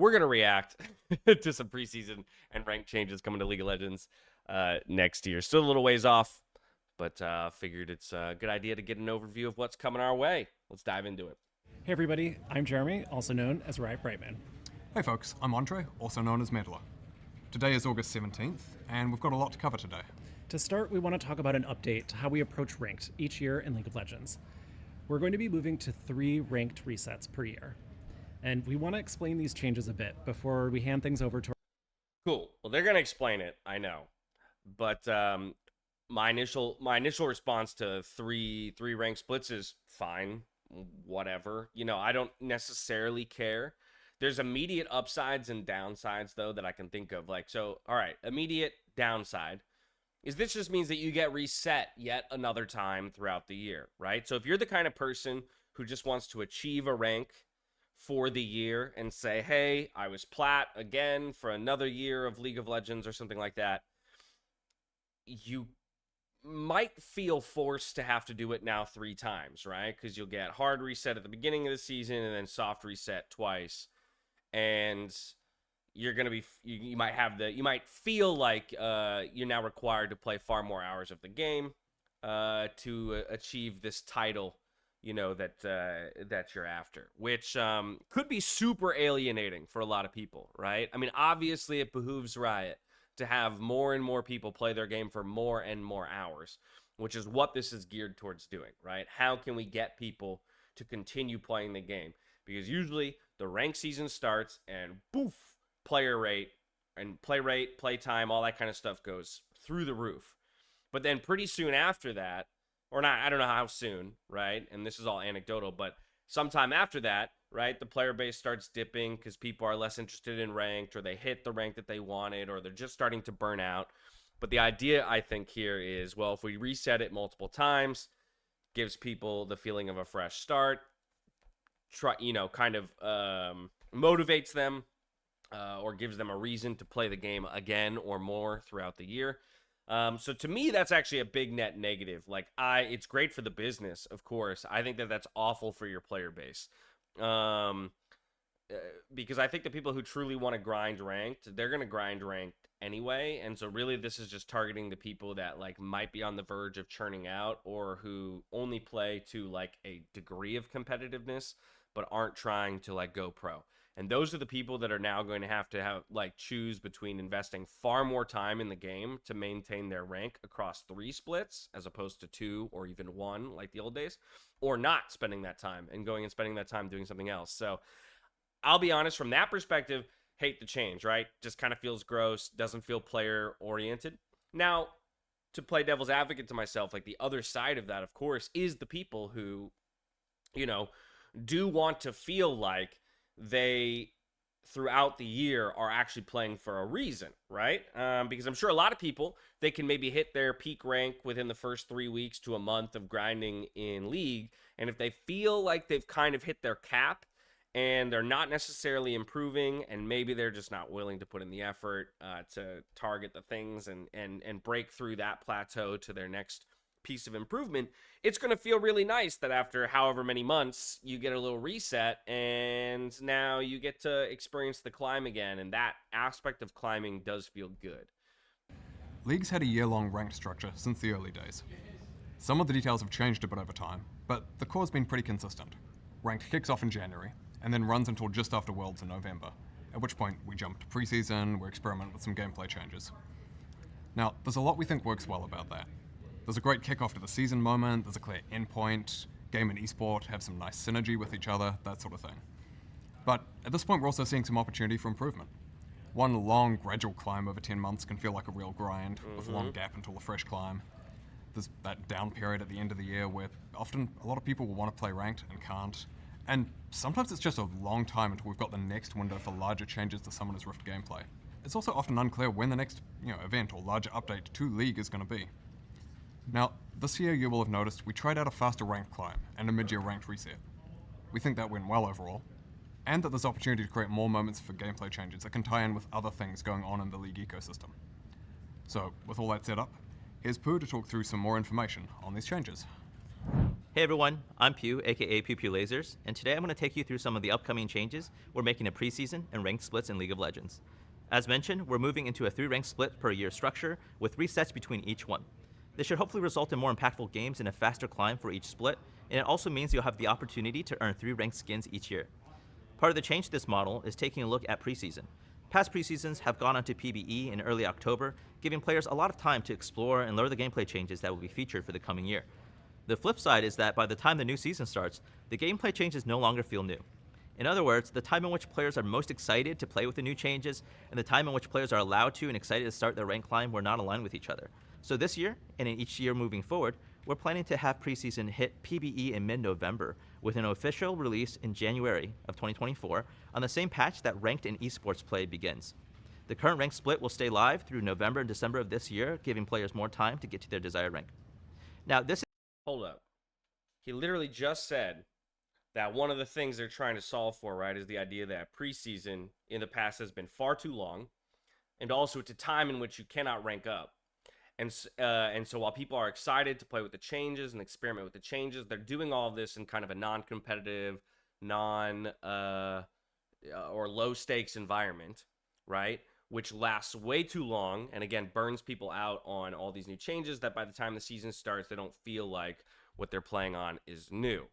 we're going to react to some preseason and rank changes coming to League of Legends next year. Still a little ways off, but figured it's a good idea to get an overview of what's coming our way. Let's dive into it. Hey everybody, I'm Jeremy, also known as Riot Brightman. Hey folks, I'm Andre, also known as Meddler. Today is August 17th, and we've got a lot to cover today. To start, we want to talk about an update to how we approach ranked each year in League of Legends. We're going to be moving to 3 ranked resets per year. And we want to explain these changes a bit before we hand things over to Cool. Well, they're going to explain it, I know. But my initial response to three rank splits is fine, whatever. You know, I don't necessarily care. There's immediate upsides and downsides, though, that I can think of. Like, so, all right, immediate downside is this just means that you get reset yet another time throughout the year, right? So if you're the kind of person who just wants to achieve a rank for the year and say, hey, I was plat again for another year of League of Legends or something like that, you might feel forced to have to do it now 3 times, right? Because you'll get hard reset at the beginning of the season and then soft reset twice. And you're going to be, you might feel like you're now required to play far more hours of the game to achieve this title, you know, that you're after, which could be super alienating for a lot of people, right? I mean, obviously it behooves Riot to have more and more people play their game for more and more hours, which is what this is geared towards doing, right? How can we get people to continue playing the game? Because usually the rank season starts and boof, player rate and play time, all that kind of stuff goes through the roof. But then pretty soon after that, or not, I don't know how soon, right? And this is all anecdotal, but sometime after that, right, the player base starts dipping because people are less interested in ranked, or they hit the rank that they wanted, or they're just starting to burn out. But the idea, I think, here is, well, if we reset it multiple times, gives people the feeling of a fresh start, kind of motivates them, or gives them a reason to play the game again or more throughout the year. So to me, that's actually a big net negative. Like, it's great for the business, of course. I think that that's awful for your player base. Because I think the people who truly want to grind ranked, they're going to grind ranked anyway. And so really this is just targeting the people that like might be on the verge of churning out, or who only play to like a degree of competitiveness, but aren't trying to like go pro. And those are the people that are now going to have like choose between investing far more time in the game to maintain their rank across 3 splits as opposed to 2 or even 1 like the old days, or not spending that time and going and spending that time doing something else. So I'll be honest, from that perspective, hate the change, right? Just kind of feels gross, doesn't feel player oriented. Now, to play devil's advocate to myself, like the other side of that, of course, is the people who, you know, do want to feel like they throughout the year are actually playing for a reason, right? Because I'm sure a lot of people, they can maybe hit their peak rank within the first 3 weeks to a month of grinding in League, and if they feel like they've kind of hit their cap and they're not necessarily improving, and maybe they're just not willing to put in the effort to target the things and break through that plateau to their next piece of improvement, it's going to feel really nice that after however many months you get a little reset and now you get to experience the climb again, and that aspect of climbing does feel good. League's had a year-long ranked structure since the early days. Some of the details have changed a bit over time, but the core's been pretty consistent. Ranked kicks off in January and then runs until just after Worlds in November, at which point we jump to preseason, we experiment with some gameplay changes. Now, there's a lot we think works well about that. There's a great kickoff to the season moment, there's a clear endpoint, game and esport have some nice synergy with each other, that sort of thing. But at this point we're also seeing some opportunity for improvement. One long, gradual climb over 10 months can feel like a real grind, with a long gap until a fresh climb. There's that down period at the end of the year where often a lot of people will want to play ranked and can't. And sometimes it's just a long time until we've got the next window for larger changes to Summoner's Rift gameplay. It's also often unclear when the next event or larger update to League is going to be. Now, this year you will have noticed we tried out a faster ranked climb and a mid-year ranked reset. We think that went well overall, and that there's opportunity to create more moments for gameplay changes that can tie in with other things going on in the League ecosystem. So, with all that set up, here's Pooh to talk through some more information on these changes. Hey everyone, I'm Pew, aka Pew Pew Lasers, and today I'm going to take you through some of the upcoming changes we're making to preseason and ranked splits in League of Legends. As mentioned, we're moving into a 3-ranked split per year structure with 3 sets between each one. This should hopefully result in more impactful games and a faster climb for each split, and it also means you'll have the opportunity to earn 3 ranked skins each year. Part of the change to this model is taking a look at preseason. Past preseasons have gone onto PBE in early October, giving players a lot of time to explore and learn the gameplay changes that will be featured for the coming year. The flip side is that by the time the new season starts, the gameplay changes no longer feel new. In other words, the time in which players are most excited to play with the new changes and the time in which players are allowed to and excited to start their rank climb were not aligned with each other. So this year, and in each year moving forward, we're planning to have preseason hit PBE in mid-November with an official release in January of 2024 on the same patch that ranked and esports play begins. The current rank split will stay live through November and December of this year, giving players more time to get to their desired rank. Now, this Hold up. He literally just said that one of the things they're trying to solve for, right, is the idea that preseason in the past has been far too long, and also it's a time in which you cannot rank up. And so while people are excited to play with the changes and experiment with the changes, they're doing all of this in kind of a non-competitive, or low-stakes environment, right? Which lasts way too long and, again, burns people out on all these new changes that by the time the season starts, they don't feel like what they're playing on is new.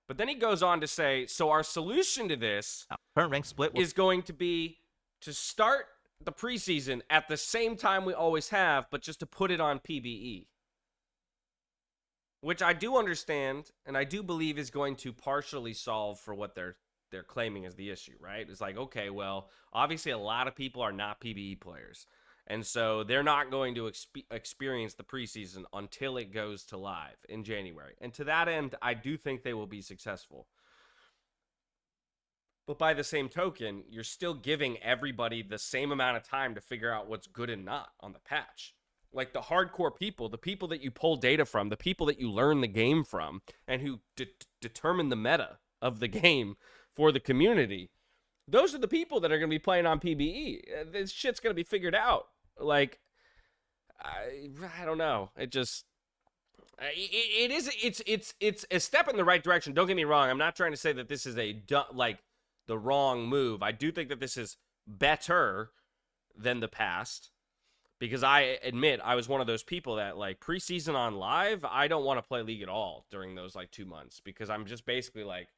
But then he goes on to say, so our solution to this current rank split is going to be to start the preseason at the same time we always have, but just to put it on PBE. Which I do understand, and I do believe is going to partially solve for what they're claiming is the issue, right? It's like, okay, well, obviously a lot of people are not PBE players. And so they're not going to experience the preseason until it goes to live in January. And to that end, I do think they will be successful. But by the same token, you're still giving everybody the same amount of time to figure out what's good and not on the patch. Like the hardcore people, the people that you pull data from, the people that you learn the game from, and who determine the meta of the game for the community, those are the people that are going to be playing on PBE. This shit's going to be figured out. Like, I don't know. It just, it's a step in the right direction. Don't get me wrong. I'm not trying to say that this is the wrong move. I do think that this is better than the past, because I admit I was one of those people that, like, preseason on live, I don't want to play League at all during those like 2 months, because I'm just basically like,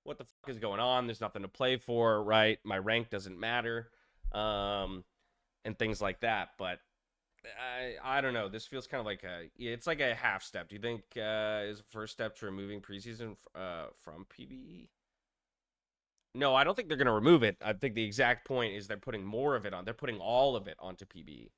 what the fuck is going on? There's nothing to play for, right? My rank doesn't matter, and things like that. But I don't know. This feels kind of like it's like a half step. Do you think is the first step to removing preseason from PBE? No, I don't think they're going to remove it. I think the exact point is they're putting more of it on. They're putting all of it onto PBE,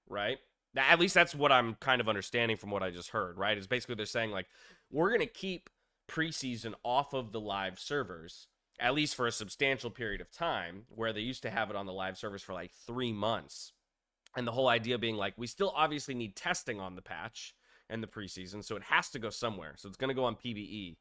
right? At least that's what I'm kind of understanding from what I just heard, right? Is basically they're saying, like, we're going to keep preseason off of the live servers, at least for a substantial period of time, where they used to have it on the live servers for like 3 months. And the whole idea being like, we still obviously need testing on the patch and the preseason, so it has to go somewhere. So it's going to go on PBE.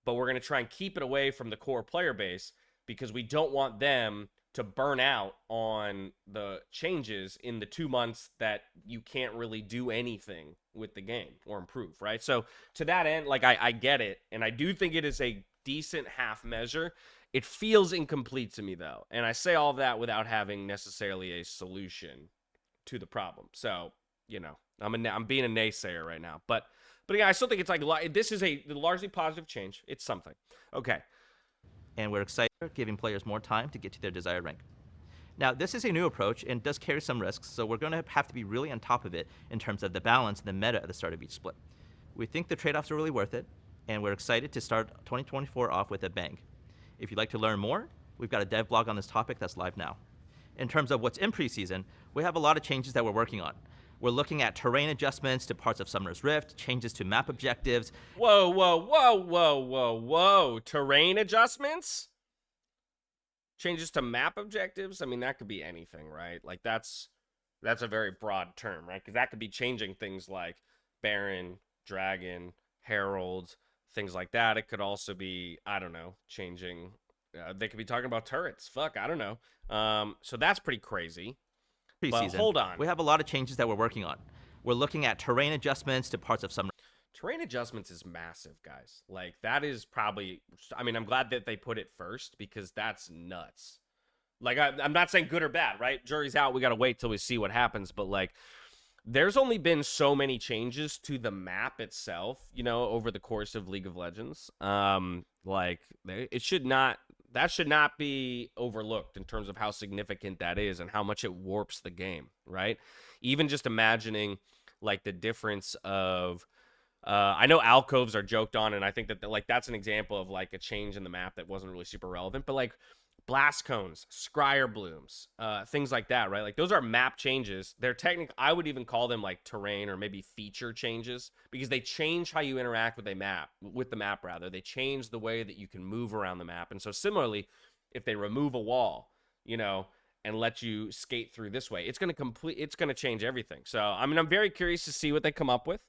But we're going to try and keep it away from the core player base because we don't want them to burn out on the changes in the 2 months that you can't really do anything with the game or improve, right? So to that end, like, I get it, and I do think it is a decent half measure. It feels incomplete to me, though, and I say all of that without having necessarily a solution to the problem. So, you know, I'm being a naysayer right now, but yeah, I still think it's like, this is a largely positive change. It's something. Okay. And we're excited giving players more time to get to their desired rank. Now, this is a new approach and does carry some risks, so we're going to have to be really on top of it in terms of the balance and the meta at the start of each split. We think the trade-offs are really worth it, and we're excited to start 2024 off with a bang. If you'd like to learn more, we've got a dev blog on this topic that's live now. In terms of what's in preseason, we have a lot of changes that we're working on. We're looking at terrain adjustments to parts of Summoner's Rift, changes to map objectives. Whoa. Terrain adjustments? Changes to map objectives? I mean, that could be anything, right? Like, that's a very broad term, right? Because that could be changing things like Baron, Dragon, Herald, things like that. It could also be, I don't know, changing. They could be talking about turrets. Fuck, I don't know. So that's pretty crazy. Preseason. But hold on. We have a lot of changes that we're working on. We're looking at terrain adjustments to parts of Summoner. Terrain adjustments is massive, guys. Like, that is probably, I mean, I'm glad that they put it first because that's nuts. Like, I'm not saying good or bad, right? Jury's out. We got to wait till we see what happens. But, like, there's only been so many changes to the map itself, you know, over the course of League of Legends. Like, it should not, that should not be overlooked in terms of how significant that is and how much it warps the game, right? Even just imagining, like, the difference of, I know alcoves are joked on, and I think that like that's an example of like a change in the map that wasn't really super relevant. But like blast cones, scryer blooms, things like that, right? Like those are map changes. They're technically, I would even call them like terrain or maybe feature changes because they change how you interact with the map rather. They change the way that you can move around the map. And so similarly, if they remove a wall, you know, and let you skate through this way, it's going to change everything. So I mean, I'm very curious to see what they come up with.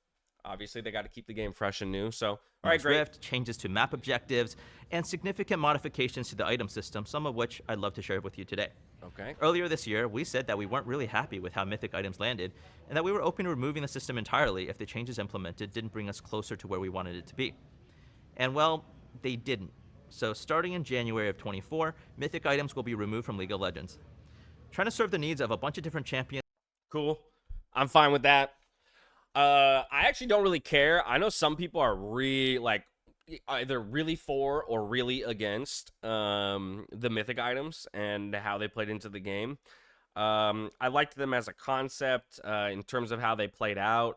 Obviously, they got to keep the game fresh and new. So, all right, great. Rift, changes to map objectives, and significant modifications to the item system, some of which I'd love to share with you today. Okay. Earlier this year, we said that we weren't really happy with how Mythic items landed, and that we were open to removing the system entirely if the changes implemented didn't bring us closer to where we wanted it to be. And well, they didn't. So starting in January of 24, Mythic items will be removed from League of Legends. Trying to serve the needs of a bunch of different champions. Cool. I'm fine with that. I actually don't really care. I know some people are either really for or really against the Mythic items and how they played into the game. I liked them as a concept in terms of how they played out.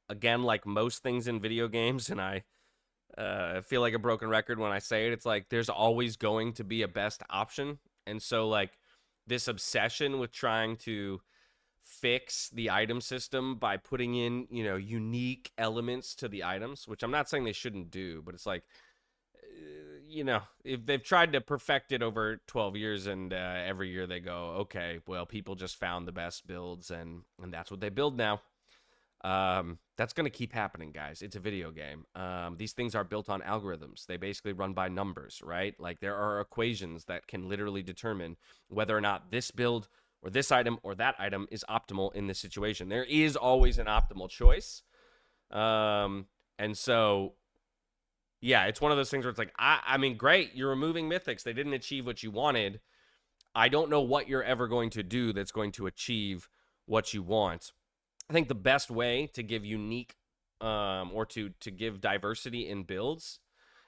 Again, like most things in video games, and I feel like a broken record when I say it, it's like there's always going to be a best option. And so like this obsession with trying to fix the item system by putting in, you know, unique elements to the items, which I'm not saying they shouldn't do, but it's like, you know, if they've tried to perfect it over 12 years and every year they go, okay, well, people just found the best builds and that's what they build now. That's going to keep happening, guys. It's a video game. These things are built on algorithms. They basically run by numbers, right? Like there are equations that can literally determine whether or not this build or this item or that item is optimal in this situation. There is always an optimal choice. And so, yeah, it's one of those things where it's like, I mean, great, you're removing mythics. They didn't achieve what you wanted. I don't know what you're ever going to do that's going to achieve what you want. I think the best way to give unique or to give diversity in builds,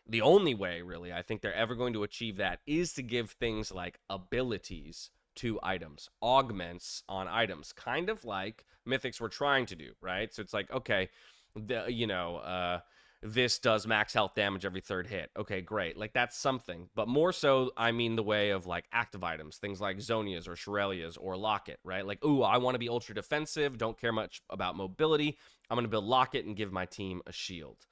the only way, really, I think they're ever going to achieve that is to give things like abilities to items, augments on items, kind of like mythics were trying to do, right? So it's like, okay, this does max health damage every third hit. Okay, great. Like that's something. But more so, I mean the way of like active items, things like Zonias or Shirelias or Locket, right? Like, ooh, I want to be ultra defensive, don't care much about mobility. I'm going to build Locket and give my team a shield.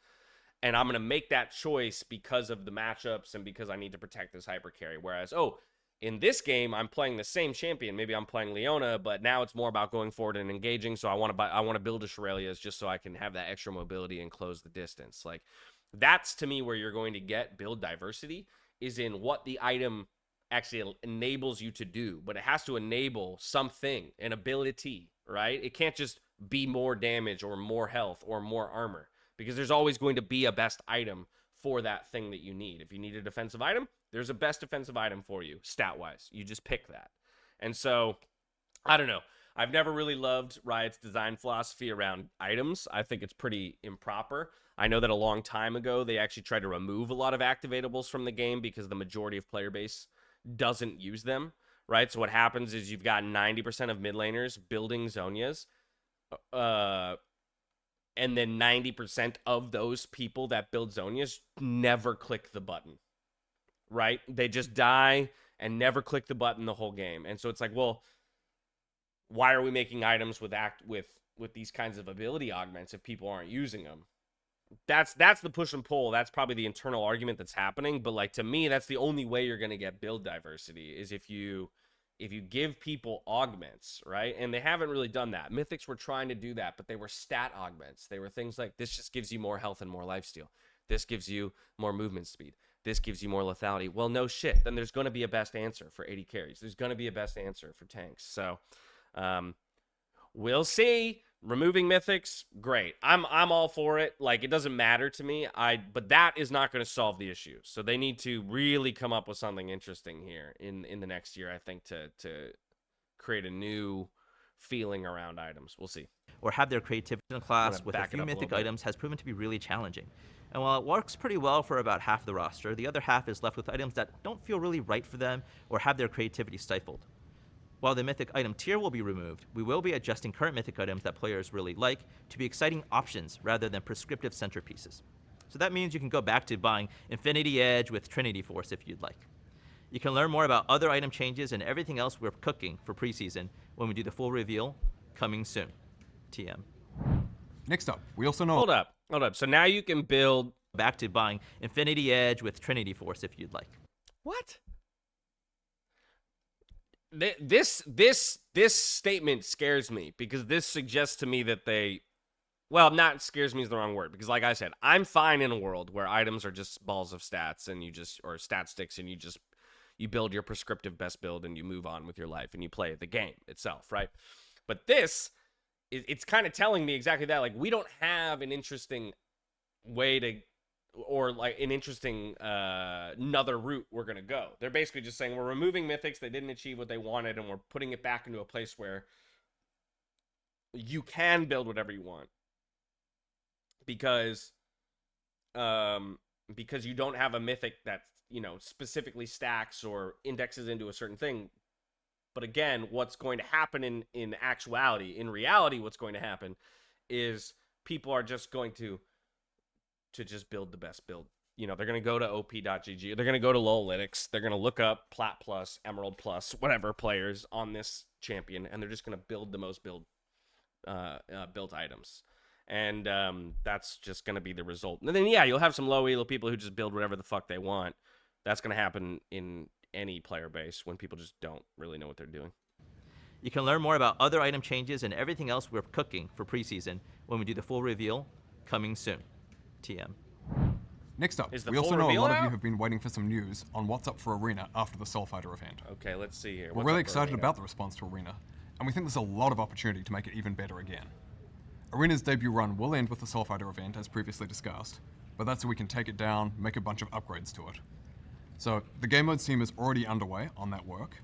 And I'm going to make that choice because of the matchups and because I need to protect this hyper carry. Whereas, in this game, I'm playing the same champion. Maybe I'm playing Leona, but now it's more about going forward and engaging. So I want to build a Shirelias just so I can have that extra mobility and close the distance. Like that's to me where you're going to get build diversity is in what the item actually enables you to do, but it has to enable something, an ability, right? It can't just be more damage or more health or more armor because there's always going to be a best item for that thing that you need. If you need a defensive item, there's a best defensive item for you, stat-wise. You just pick that. And so, I don't know. I've never really loved Riot's design philosophy around items. I think it's pretty improper. I know that a long time ago, they actually tried to remove a lot of activatables from the game because the majority of player base doesn't use them, right? So what happens is you've got 90% of mid laners building Zonias, and then 90% of those people that build Zonias never click the button, right? They just die and never click the button the whole game. And so it's like, well, why are we making items with these kinds of ability augments if people aren't using them? That's the push and pull. That's probably the internal argument that's happening. But like to me, that's the only way you're going to get build diversity is if you give people augments, right? And they haven't really done that. Mythics were trying to do that, but they were stat augments. They were things like, this just gives you more health and more lifesteal. This gives you more movement speed. This gives you more lethality. Well, no shit. Then there's going to be a best answer for 80 carries. There's going to be a best answer for tanks. So we'll see. removing mythics, great. I'm all for it. Like, it doesn't matter to me. But that is not going to solve the issue. So they need to really come up with something interesting here in the next year, I think, to create a new feeling around items. We'll see. Or have their creativity in a class gonna with a back it few up a mythic little bit. items has proven to be really challenging. And while it works pretty well for about half the roster, the other half is left with items that don't feel really right for them or have their creativity stifled. While the mythic item tier will be removed, we will be adjusting current mythic items that players really like to be exciting options rather than prescriptive centerpieces. So that means you can go back to buying Infinity Edge with Trinity Force if you'd like. You can learn more about other item changes and everything else we're cooking for preseason when we do the full reveal, coming soon. TM. Next up, we also know Hold up. So now you can build. Back to buying Infinity Edge with Trinity Force if you'd like. What? This statement scares me because this suggests to me that they, well, not scares me is the wrong word, because like I said, I'm fine in a world where items are just balls of stats and or stat sticks, and you build your prescriptive best build and you move on with your life and you play the game itself, right? But this, it's kind of telling me exactly that. Like, we don't have an interesting way to, or like an interesting another route we're going to go. They're basically just saying we're removing mythics, they didn't achieve what they wanted, and we're putting it back into a place where you can build whatever you want. Because you don't have a mythic that, specifically stacks or indexes into a certain thing. But again, what's going to happen in actuality, in reality, what's going to happen is people are just going to just build the best build. They're going to go to op.gg. They're going to go to Lolalytics. They're going to look up Plat Plus, Emerald Plus, whatever players on this champion, and they're just going to build the most built items. And that's just going to be the result. And then, yeah, you'll have some low elo people who just build whatever the fuck they want. That's going to happen in any player base when people just don't really know what they're doing. You can learn more about other item changes and everything else we're cooking for preseason when we do the full reveal, coming soon. TM. Next up, Is the we also full know a reveal lot of out? you have been waiting for some news on what's up for Arena after the Soul Fighter event. Okay, let's see here. We're really excited about the response to Arena, and we think there's a lot of opportunity to make it even better again. Arena's debut run will end with the Soul Fighter event, as previously discussed, but that's so we can take it down, make a bunch of upgrades to it. So, the Game Modes team is already underway on that work,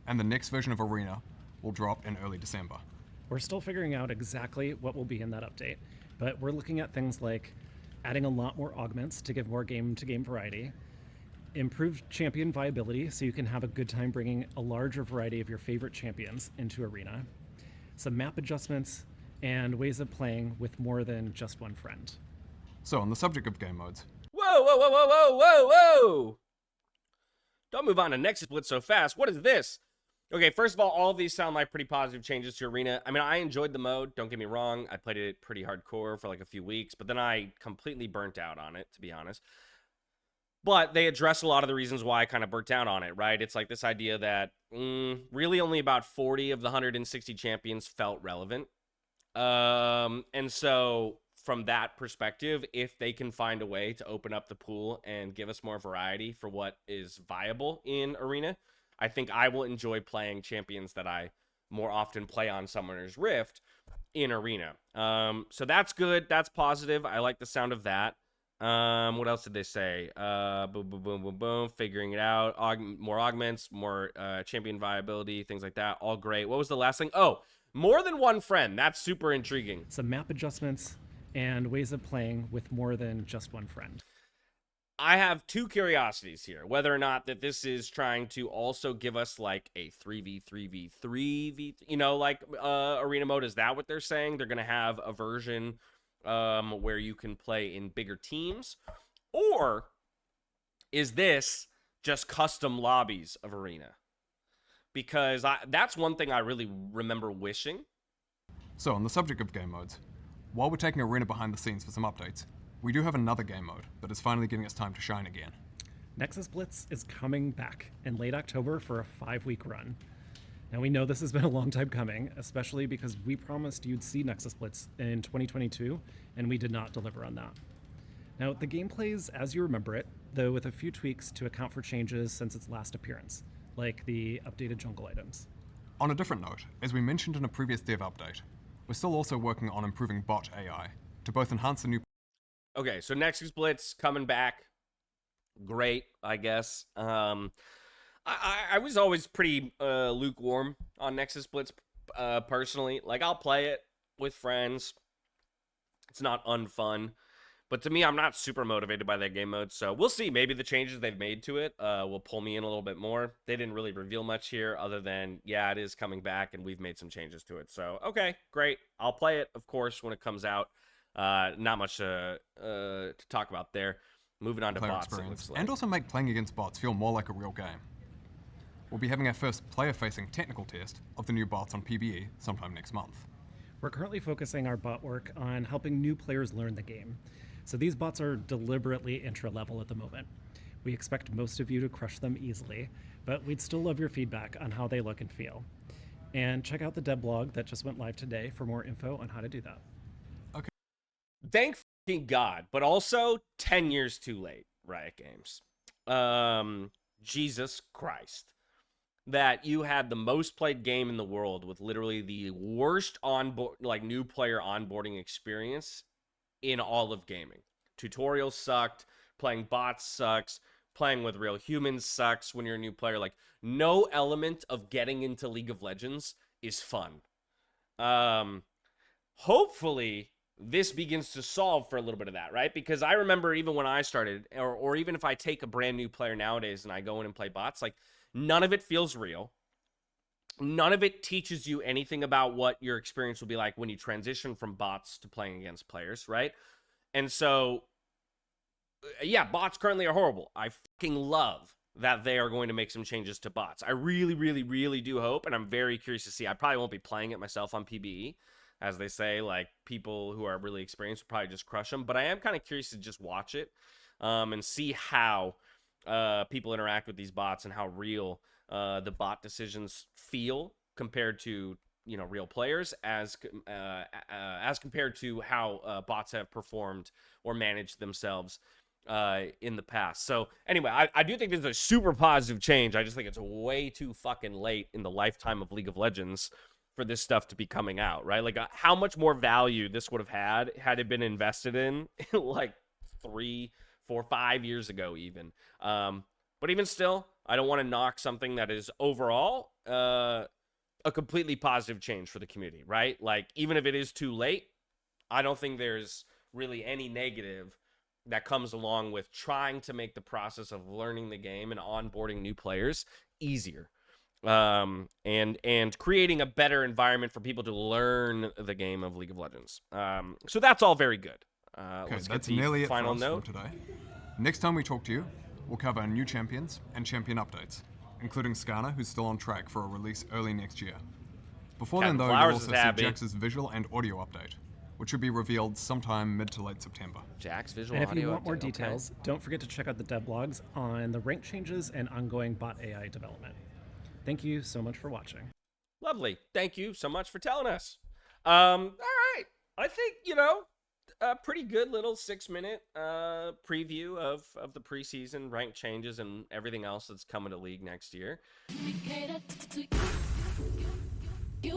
and the next version of Arena will drop in early December. We're still figuring out exactly what will be in that update, but we're looking at things like adding a lot more augments to give more game-to-game variety, improved champion viability so you can have a good time bringing a larger variety of your favorite champions into Arena, some map adjustments, and ways of playing with more than just one friend. So, on the subject of game modes, Whoa! Don't move on to Nexus Blitz so fast. What is this? Okay, first of all of these sound like pretty positive changes to Arena. I mean, I enjoyed the mode, don't get me wrong. I played it pretty hardcore for like a few weeks, but then I completely burnt out on it, to be honest. But they address a lot of the reasons why I kind of burnt out on it, right? It's like this idea that really only about 40 of the 160 champions felt relevant. And so from that perspective, if they can find a way to open up the pool and give us more variety for what is viable in Arena, I think I will enjoy playing champions that I more often play on Summoner's Rift in Arena. So that's good. That's positive. I like the sound of that. What else did they say? Boom. Figuring it out. More augments, more champion viability, things like that. All great. What was the last thing? Oh, more than one friend. That's super intriguing. Some map adjustments and ways of playing with more than just one friend. I have two curiosities here. Whether or not that this is trying to also give us like a 3v3v3, arena mode. Is that what they're saying? They're going to have a version where you can play in bigger teams? Or is this just custom lobbies of Arena? Because that's one thing I really remember wishing. So on the subject of game modes, while we're taking Arena behind the scenes for some updates, we do have another game mode that is finally giving us time to shine again. Nexus Blitz is coming back in late October for a 5-week run. Now we know this has been a long time coming, especially because we promised you'd see Nexus Blitz in 2022, and we did not deliver on that. Now the game plays as you remember it, though with a few tweaks to account for changes since its last appearance, like the updated jungle items. On a different note, as we mentioned in a previous dev update, We're still also working on improving bot AI to both enhance the new Okay, so Nexus Blitz coming back. Great, I guess. I was always pretty lukewarm on Nexus Blitz personally. Like, I'll play it with friends. It's not unfun. But to me, I'm not super motivated by that game mode. So we'll see. Maybe the changes they've made to it will pull me in a little bit more. They didn't really reveal much here other than, yeah, it is coming back and we've made some changes to it. So, okay, great. I'll play it, of course, when it comes out. Not much to talk about there. Moving on to player bots, experience, it looks like. and also make playing against bots feel more like a real game. We'll be having our first player-facing technical test of the new bots on PBE sometime next month. We're currently focusing our bot work on helping new players learn the game. So these bots are deliberately intro-level at the moment. We expect most of you to crush them easily, but we'd still love your feedback on how they look and feel. And check out the dev blog that just went live today for more info on how to do that. Thank fucking God, but also 10 years too late, Riot Games. Jesus Christ. That you had the most played game in the world with literally the worst new player onboarding experience in all of gaming. Tutorials sucked, playing bots sucks, playing with real humans sucks when you're a new player. Like, no element of getting into League of Legends is fun. Hopefully this begins to solve for a little bit of that, right? Because I remember even when I started, or even if I take a brand new player nowadays and I go in and play bots, like, none of it feels real. None of it teaches you anything about what your experience will be like when you transition from bots to playing against players, right? And so, yeah, bots currently are horrible. I fucking love that they are going to make some changes to bots. I really, really, really do hope, and I'm very curious to see. I probably won't be playing it myself on PBE. As they say, like, people who are really experienced will probably just crush them. But I am kind of curious to just watch it and see how people interact with these bots and how real the bot decisions feel compared to, you know, real players as compared to how bots have performed or managed themselves in the past. So anyway, I do think this is a super positive change. I just think it's way too fucking late in the lifetime of League of Legends for this stuff to be coming out, right? Like, how much more value this would have had it been invested in like 3, 4, 5 years ago even. But even still, I don't want to knock something that is overall a completely positive change for the community, right? Like, even if it is too late, I don't think there's really any negative that comes along with trying to make the process of learning the game and onboarding new players easier. And creating a better environment for people to learn the game of League of Legends. So that's all very good. Okay, Let's get that's the nearly final it for us note. from today. Next time we talk to you, we'll cover new champions and champion updates, including Skarner, who's still on track for a release early next year. Before Captain then, though, Flowers you'll is also see happy. Jax's visual and audio update, which will be revealed sometime mid to late September. Jack's visual And if audio you want more update, okay. details, don't forget to check out the dev blogs on the rank changes and ongoing bot AI development. Thank you so much for watching. Lovely. Thank you so much for telling us. All right. I think, you know, a pretty good little 6-minute preview of the preseason rank changes and everything else that's coming to League next year. You